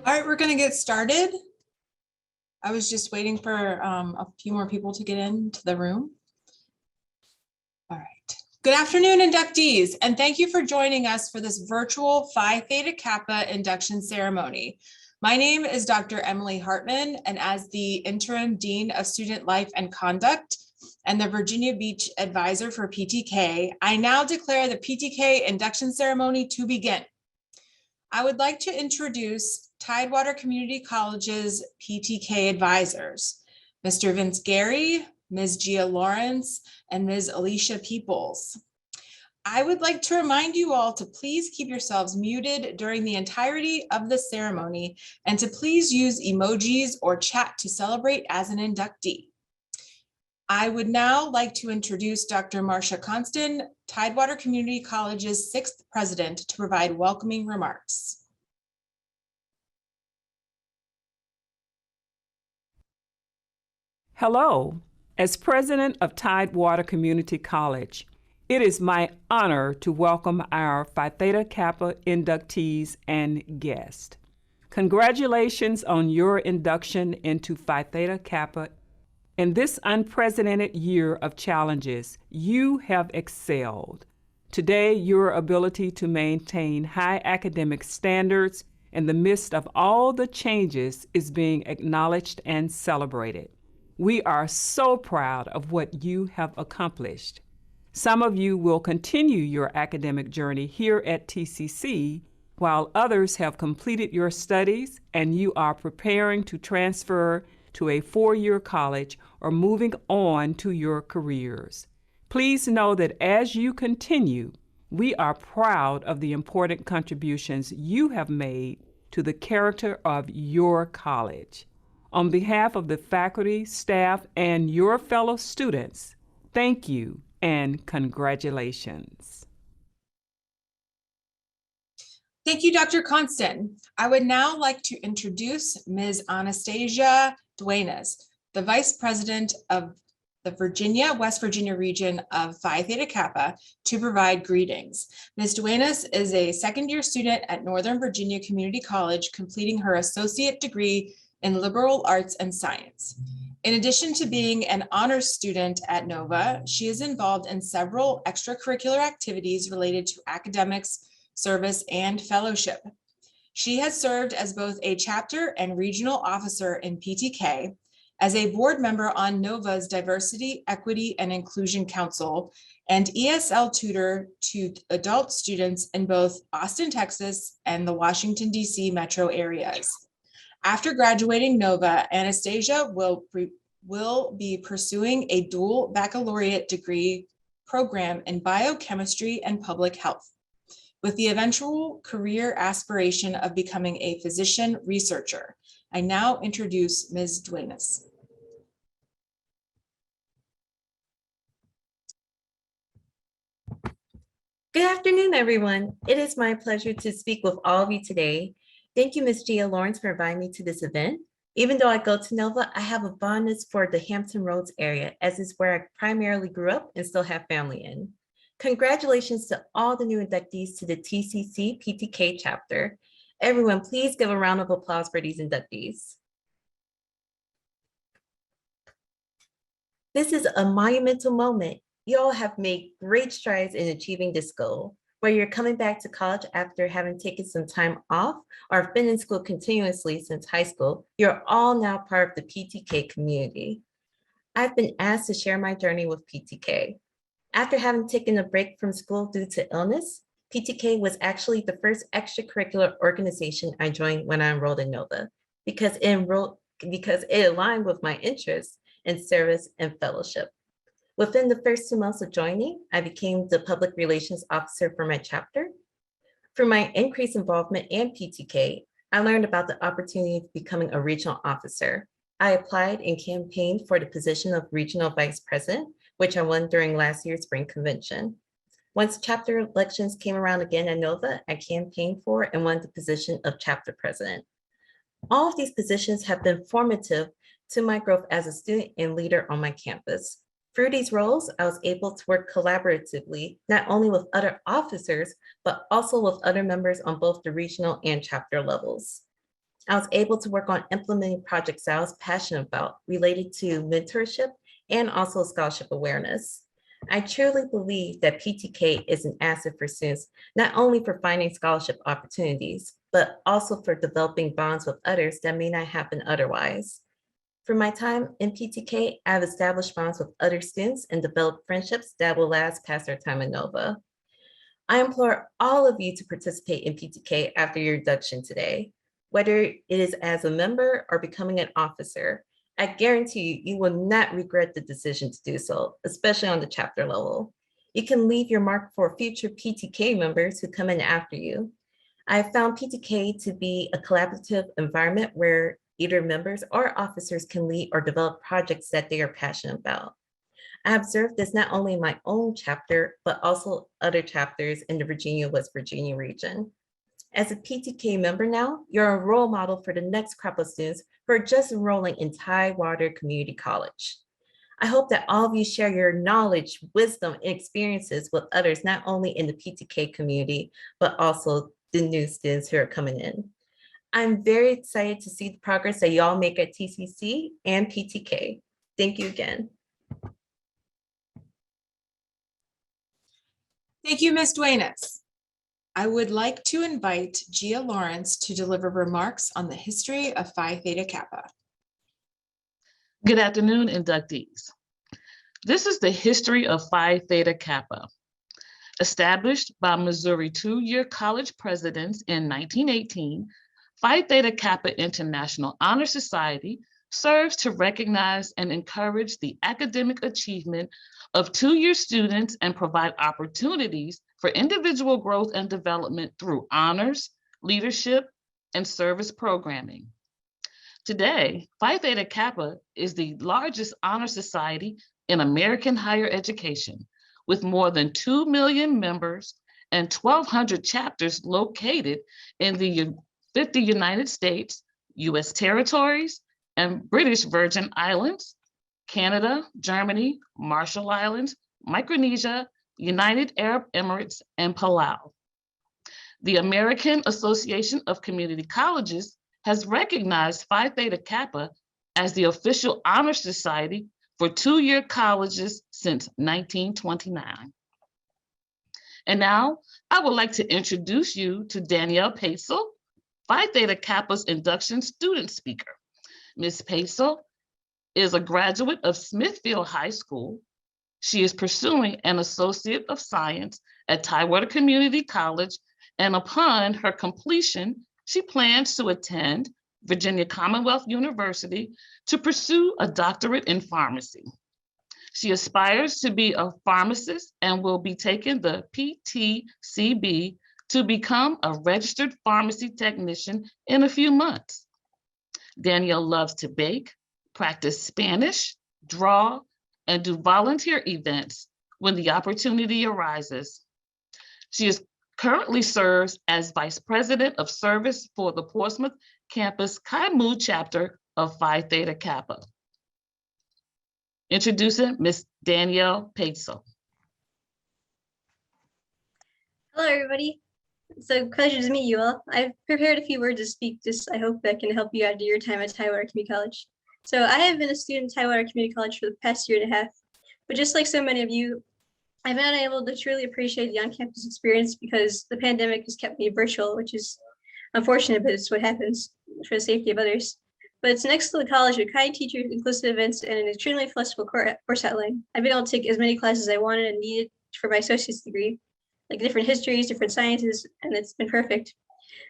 All right, we're going to get started. I was just waiting for a few more people to get into the room. All right. Good afternoon, inductees, and thank you for joining us for this virtual Phi Theta Kappa induction ceremony. My name is Dr. Emily Hartman, and as the Interim Dean of Student Life and Conduct and the Virginia Beach Advisor for PTK, I now declare the PTK induction ceremony to begin. I would like to introduce Tidewater Community College's PTK advisors, Mr. Vince Gary, Ms. Gia Lawrence, and Ms. Alicia Peoples. I would like to remind you all to please keep yourselves muted during the entirety of the ceremony and to please use emojis or chat to celebrate as an inductee. I would now like to introduce Dr. Marcia Constant, Tidewater Community College's 6th president, to provide welcoming remarks. Hello. As president of Tidewater Community College, it is my honor to welcome our Phi Theta Kappa inductees and guests. Congratulations on your induction into Phi Theta Kappa. In this unprecedented year of challenges, you have excelled. Today, your ability to maintain high academic standards in the midst of all the changes is being acknowledged and celebrated. We are so proud of what you have accomplished. Some of you will continue your academic journey here at TCC, while others have completed your studies and you are preparing to transfer to a four-year college or moving on to your careers. Please know that as you continue, we are proud of the important contributions you have made to the character of your college. On behalf of the faculty, staff, and your fellow students, thank you and congratulations. Thank you, Dr. Constant. I would now like to introduce Ms. Anastasia Duenas, the Vice President of the West Virginia region of Phi Theta Kappa, to provide greetings. Ms. Duenas is a second-year student at Northern Virginia Community College, completing her associate degree in liberal arts and science. In addition to being an honors student at Nova, she is involved in several extracurricular activities related to academics, service, and fellowship. She has served as both a chapter and regional officer in PTK, as a board member on Nova's Diversity, Equity, and Inclusion Council, and ESL tutor to adult students in both Austin, Texas, and the Washington, D.C. metro areas. After graduating Nova, Anastasia will be pursuing a dual baccalaureate degree program in biochemistry and public health, with the eventual career aspiration of becoming a physician researcher. I now introduce Ms. Duenas. Good afternoon, everyone. It is my pleasure to speak with all of you today. Thank you, Ms. Gia Lawrence, for inviting me to this event. Even though I go to Nova, I have a fondness for the Hampton Roads area, as is where I primarily grew up and still have family in. Congratulations to all the new inductees to the TCC PTK chapter. Everyone, please give a round of applause for these inductees. This is a monumental moment. You all have made great strides in achieving this goal. Whether you're coming back to college after having taken some time off or have been in school continuously since high school, you're all now part of the PTK community. I've been asked to share my journey with PTK. After having taken a break from school due to illness, PTK was actually the first extracurricular organization I joined when I enrolled in Nova, because it aligned with my interests in service and fellowship. Within the first 2 months of joining, I became the public relations officer for my chapter. Through my increased involvement in PTK, I learned about the opportunity of becoming a regional officer. I applied and campaigned for the position of regional vice president, which I won during last year's spring convention. Once chapter elections came around again at Nova, I campaigned for and won the position of chapter president. All of these positions have been formative to my growth as a student and leader on my campus. Through these roles, I was able to work collaboratively, not only with other officers, but also with other members on both the regional and chapter levels. I was able to work on implementing projects I was passionate about related to mentorship and also scholarship awareness. I truly believe that PTK is an asset for students, not only for finding scholarship opportunities, but also for developing bonds with others that may not happen otherwise. For my time in PTK, I've established bonds with other students and developed friendships that will last past their time in Nova. I implore all of you to participate in PTK after your induction today, whether it is as a member or becoming an officer. I guarantee you, you will not regret the decision to do so, especially on the chapter level. You can leave your mark for future PTK members who come in after you. I have found PTK to be a collaborative environment where either members or officers can lead or develop projects that they are passionate about. I observed this not only in my own chapter, but also other chapters in the Virginia, West Virginia region. As a PTK member now, you're a role model for the next crop of students who are just enrolling in Tidewater Community College. I hope that all of you share your knowledge, wisdom, and experiences with others, not only in the PTK community, but also the new students who are coming in. I'm very excited to see the progress that y'all make at TCC and PTK. Thank you again. Thank you, Ms. Duenas. I would like to invite Gia Lawrence to deliver remarks on the history of Phi Theta Kappa. Good afternoon, inductees. This is the history of Phi Theta Kappa. Established by Missouri two-year college presidents in 1918, Phi Theta Kappa International Honor Society serves to recognize and encourage the academic achievement of two-year students and provide opportunities for individual growth and development through honors, leadership, and service programming. Today, Phi Theta Kappa is the largest honor society in American higher education, with more than 2 million members and 1,200 chapters located in the 50 United States, US territories, and British Virgin Islands, Canada, Germany, Marshall Islands, Micronesia, United Arab Emirates, and Palau. The American Association of Community Colleges has recognized Phi Theta Kappa as the official honor society for two-year colleges since 1929. And now I would like to introduce you to Danielle Paitsel, Phi Theta Kappa's induction student speaker. Ms. Paitsel is a graduate of Smithfield High School. She is pursuing an Associate of Science at Tidewater Community College, and upon her completion, she plans to attend Virginia Commonwealth University to pursue a doctorate in pharmacy. She aspires to be a pharmacist and will be taking the PTCB to become a registered pharmacy technician in a few months. Danielle loves to bake, practice Spanish, draw, and do volunteer events when the opportunity arises. She currently serves as Vice President of Service for the Portsmouth campus Chi Mu chapter of Phi Theta Kappa. Introducing Ms. Danielle Paitsel. Hello, everybody. It's a pleasure to meet you all. I've prepared a few words to speak, just I hope that can help you out of your time at Tidewater Community College. So I have been a student at Tidewater Community College for the past year and a half, but just like so many of you, I've been unable to truly appreciate the on-campus experience because the pandemic has kept me virtual, which is unfortunate, but it's what happens for the safety of others. But it's next to the college with kind teachers, inclusive events, and an extremely flexible course outline. I've been able to take as many classes as I wanted and needed for my associate's degree, like different histories, different sciences, and it's been perfect.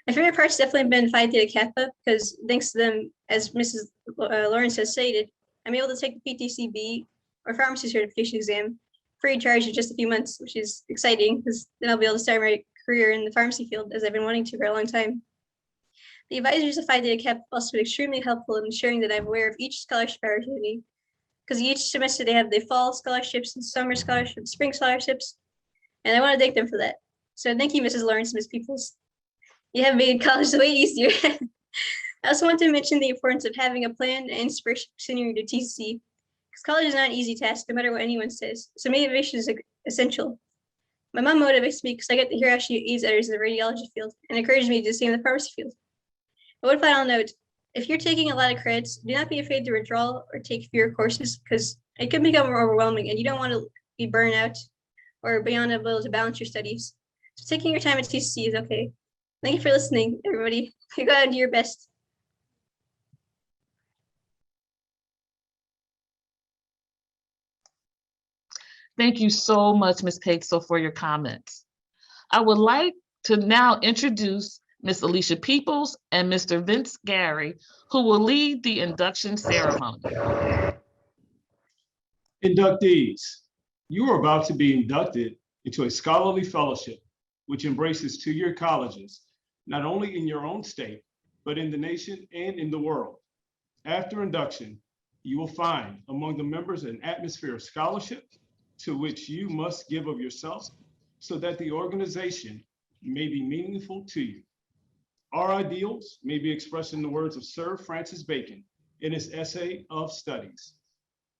My favorite part's definitely been Phi Theta Kappa because thanks to them, as Mrs. Lawrence has stated, I'm able to take the PTCB or pharmacy certification exam free of charge in just a few months, which is exciting because then I'll be able to start my career in the pharmacy field as I've been wanting to for a long time. The advisors of Phi Theta Kappa have also been extremely helpful in ensuring that I'm aware of each scholarship opportunity because each semester they have the fall scholarships and summer scholarships, spring scholarships, and I want to thank them for that. So thank you, Mrs. Lawrence and Ms. Peoples. You have made college way easier. I also want to mention the importance of having a plan and inspiration for senior to TCC, because college is not an easy task, no matter what anyone says. So motivation is essential. My mom motivates me because I get to hear how she aids others in the radiology field and encourages me to stay in the pharmacy field. One final note, if you're taking a lot of credits, do not be afraid to withdraw or take fewer courses because it can become more overwhelming and you don't want to be burned out or be unable to balance your studies. So taking your time at TCC is okay. Thank you for listening, everybody. You gotta do your best. Thank you so much, Ms. Paitsel, for your comments. I would like to now introduce Ms. Alicia Peoples and Mr. Vince Gary, who will lead the induction ceremony. Inductees, you are about to be inducted into a scholarly fellowship, which embraces two-year colleges, not only in your own state, but in the nation and in the world. After induction, you will find among the members an atmosphere of scholarship to which you must give of yourself so that the organization may be meaningful to you. Our ideals may be expressed in the words of Sir Francis Bacon in his essay of studies.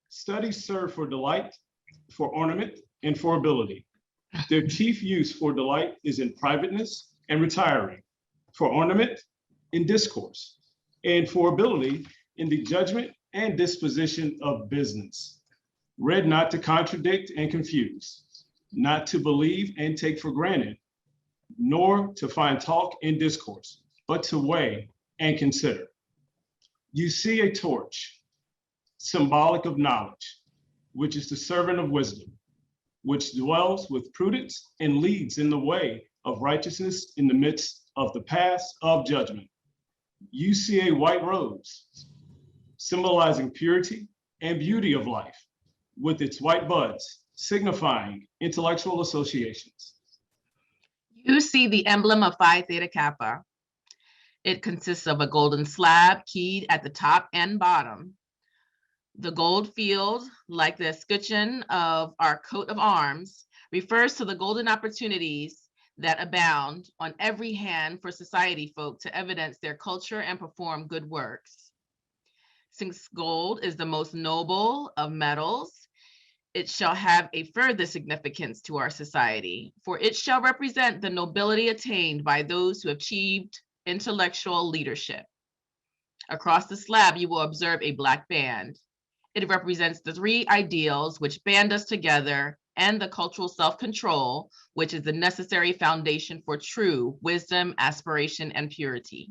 Studies serve for delight, for ornament, and for ability. Their chief use for delight is in privateness and retiring, for ornament, in discourse, and for ability, in the judgment and disposition of business. Read not to contradict and confuse, not to believe and take for granted, nor to find talk in discourse, but to weigh and consider. You see a torch, symbolic of knowledge, which is the servant of wisdom, which dwells with prudence and leads in the way of righteousness in the midst of the path of judgment. You see a white rose, symbolizing purity and beauty of life, with its white buds, signifying intellectual associations. You see the emblem of Phi Theta Kappa. It consists of a golden slab keyed at the top and bottom. The gold field, like the escutcheon of our coat of arms, refers to the golden opportunities that abound on every hand for society folk to evidence their culture and perform good works. Since gold is the most noble of metals, it shall have a further significance to our society, for it shall represent the nobility attained by those who achieved intellectual leadership. Across the slab, you will observe a black band. It represents the three ideals which band us together and the cultural self-control, which is the necessary foundation for true wisdom, aspiration, and purity.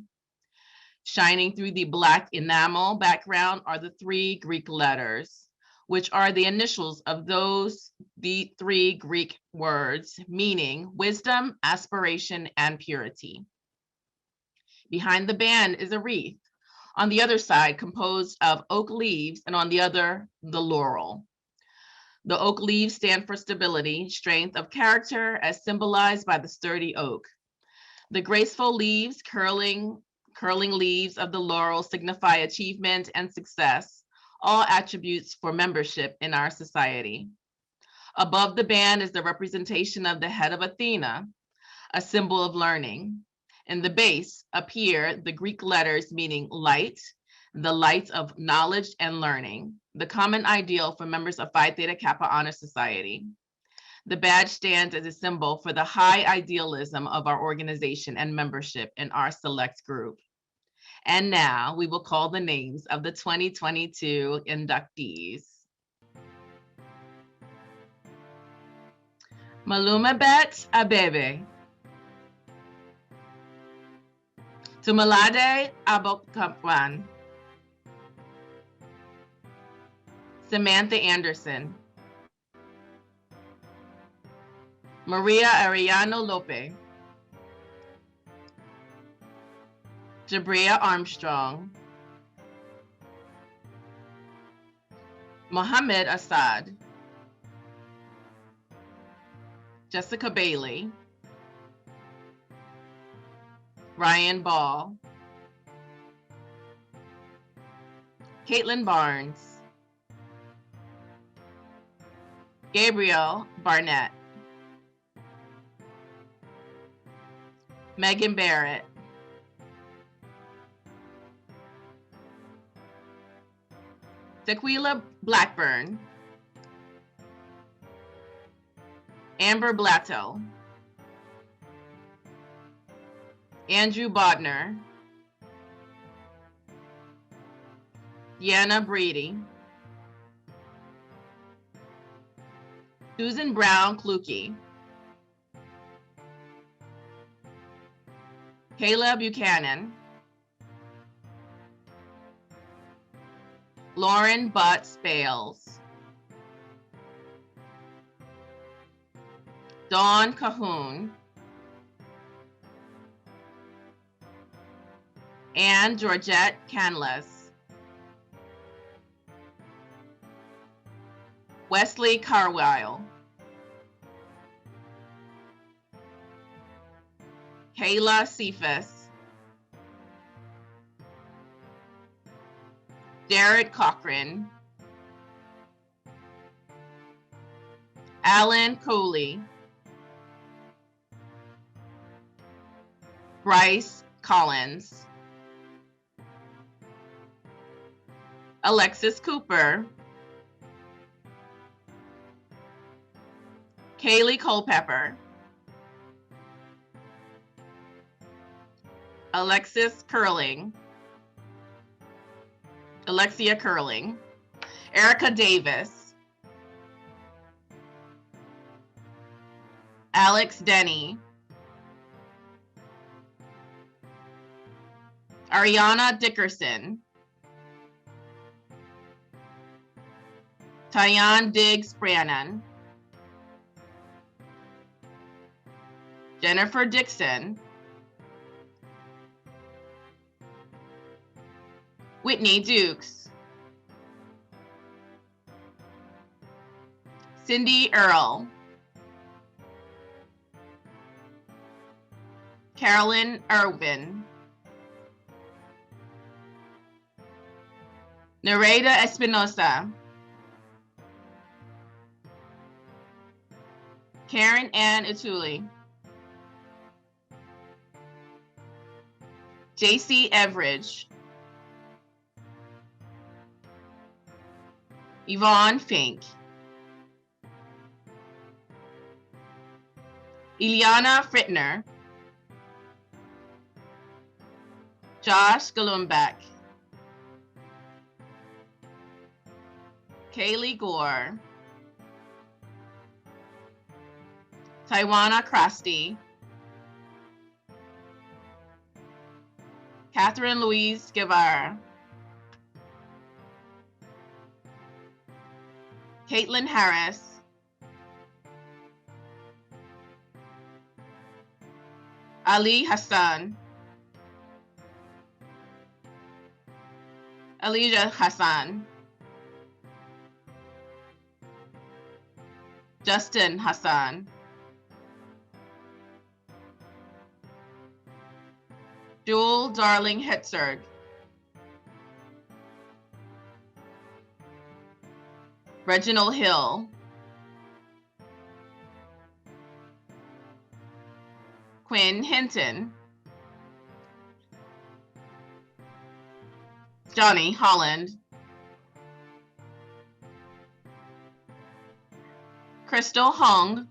Shining through the black enamel background are the three Greek letters, which are the initials of the three Greek words, meaning wisdom, aspiration, and purity. Behind the band is a wreath, on the other side composed of oak leaves, and on the other, the laurel. The oak leaves stand for stability, strength of character, as symbolized by the sturdy oak. The graceful leaves, curling leaves of the laurel signify achievement and success, all attributes for membership in our society. Above the band is the representation of the head of Athena, a symbol of learning. In the base appear the Greek letters meaning light, the light of knowledge and learning, the common ideal for members of Phi Theta Kappa Honor Society. The badge stands as a symbol for the high idealism of our organization and membership in our select group. And now we will call the names of the 2022 inductees. Malumabet Abebe. Tumalade Abokapwan. Samantha Anderson. Maria Arellano Lope. Jabria Armstrong. Mohammed Assad. Jessica Bailey. Ryan Ball. Caitlin Barnes. Gabriel Barnett. Megan Barrett. Tequila Blackburn. Amber Blatto. Andrew Bodner. Deanna Brady, Susan Brown Kluge, Kayla Buchanan, Lauren Butts Bales, Dawn Cahoon, Anne Georgette Canless, Wesley Carwile, Kayla Cephas, Jared Cochran, Alan Cooley, Bryce Collins, Alexis Cooper, Kaylee Culpepper, Alexia Curling, Erica Davis, Alex Denny, Ariana Dickerson, Tyan Diggs Brannon, Jennifer Dixon, Whitney Dukes, Cindy Earl, Carolyn Irwin, Nereida Espinosa, Karen Ann Ituli, JC Everidge, Yvonne Fink, Ileana Frittner, Josh Galumbek, Kaylee Gore, Taiwana Krusty, Catherine Louise Guevara, Caitlin Harris, Ali Hassan, Elijah Hassan, Justin Hassan, Jewel Darling Hetzerg, Reginald Hill, Quinn Hinton, Johnny Holland, Crystal Hung,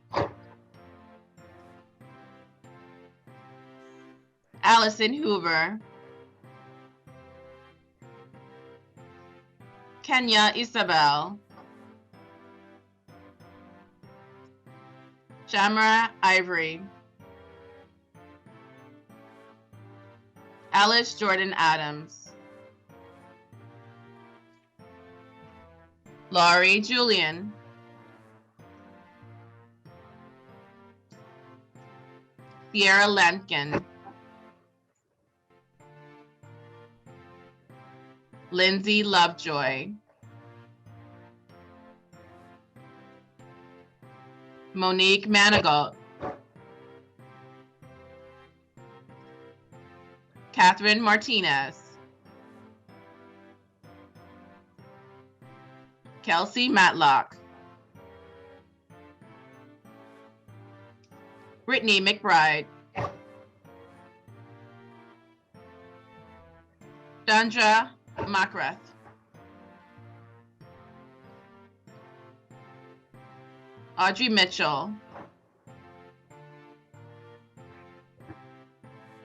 Allison Hoover, Kenya Isabel, Shamra Ivory, Alice Jordan Adams, Laurie Julian, Sierra Lampkin, Lindsay Lovejoy, Monique Manigault, Catherine Martinez, Kelsey Matlock, Brittany McBride, Chandra Macrath, Audrey Mitchell,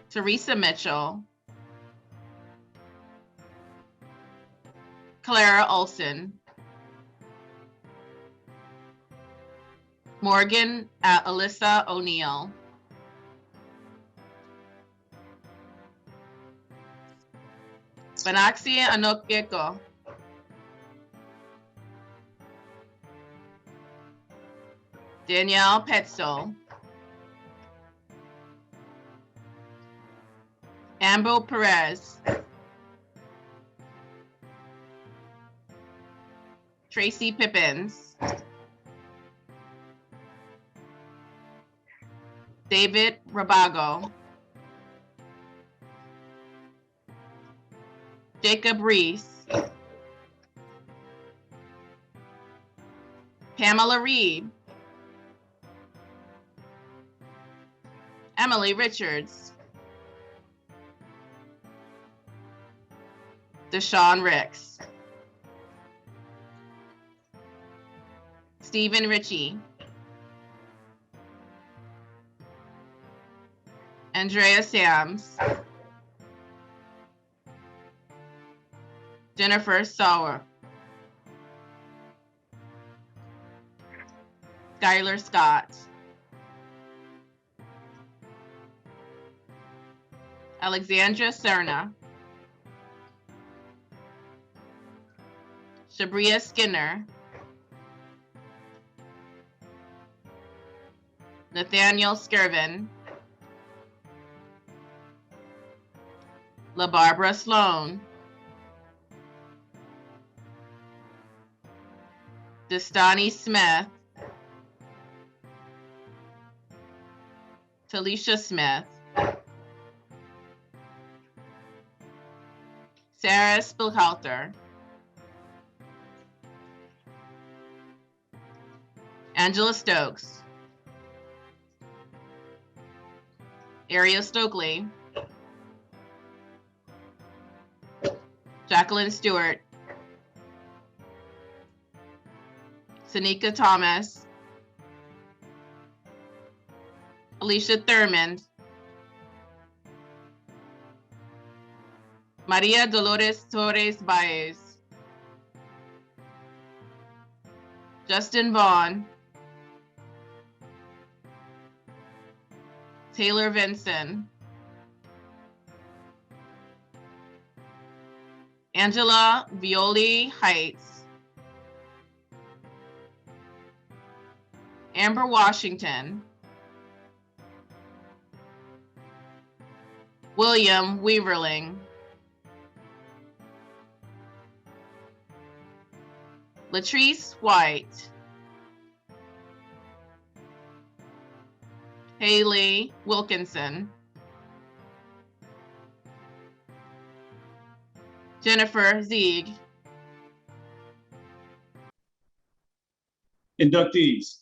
Teresa Mitchell, Clara Olson. Morgan Alyssa O'Neill. Banaxi Anokeko. Danielle Paitsel. Ambo Perez. Tracy Pippins. David Rabago. Jacob Reese. Pamela Reed. Emily Richards. Deshaun Ricks. Stephen Ritchie. Andrea Sams. Jennifer Sauer. Skylar Scott. Alexandra Serna. Shabria Skinner. Nathaniel Skirvin. La Barbara Sloan. Destani Smith. Talisha Smith. Sarah Spilhalter. Angela Stokes. Ariel Stokely. Jacqueline Stewart. Sanika Thomas. Alicia Thurmond. Maria Dolores Torres Baez. Justin Vaughn. Taylor Vinson. Angela Violi Heights. Amber Washington. William Weaverling. Latrice White. Haley Wilkinson. Jennifer Zieg. Inductees,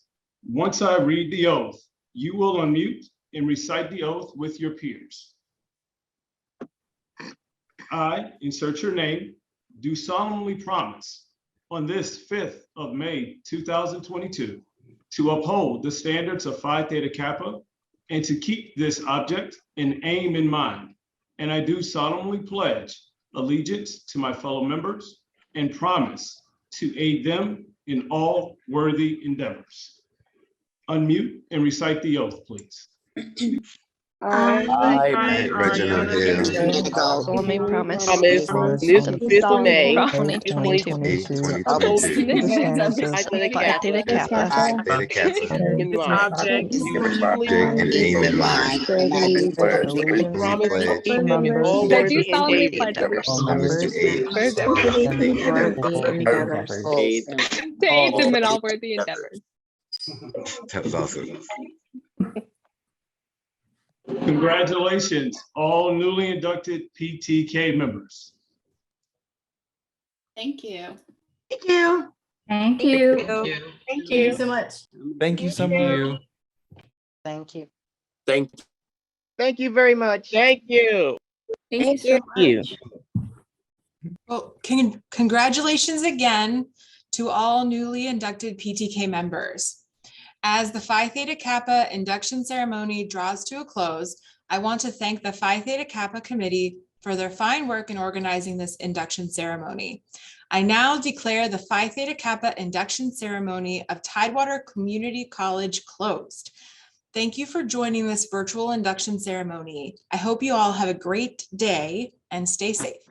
once I read the oath, you will unmute and recite the oath with your peers. I, insert your name, do solemnly promise on this 5th of May, 2022, to uphold the standards of Phi Theta Kappa and to keep this object and aim in mind. And I do solemnly pledge allegiance to my fellow members and promise to aid them in all worthy endeavors. Unmute and recite the oath, please. I, Reginald Hill, solemnly promise promise this 5th of May, 2022, 2022, Phi Theta Kappa, Phi Theta Kappa, in object and aim in mind. I promise to aid all I worthy endeavors. promise to aid them in all worthy endeavors. That was awesome. Congratulations, all newly inducted PTK members. Thank you. Thank you. Thank you. Thank you so much. Thank you so much. Thank you. Thank you very much. Thank you. Thank you so much. Well, congratulations again to all newly inducted PTK members. As the Phi Theta Kappa induction ceremony draws to a close, I want to thank the Phi Theta Kappa committee for their fine work in organizing this induction ceremony. I now declare the Phi Theta Kappa induction ceremony of Tidewater Community College closed. Thank you for joining this virtual induction ceremony. I hope you all have a great day and stay safe.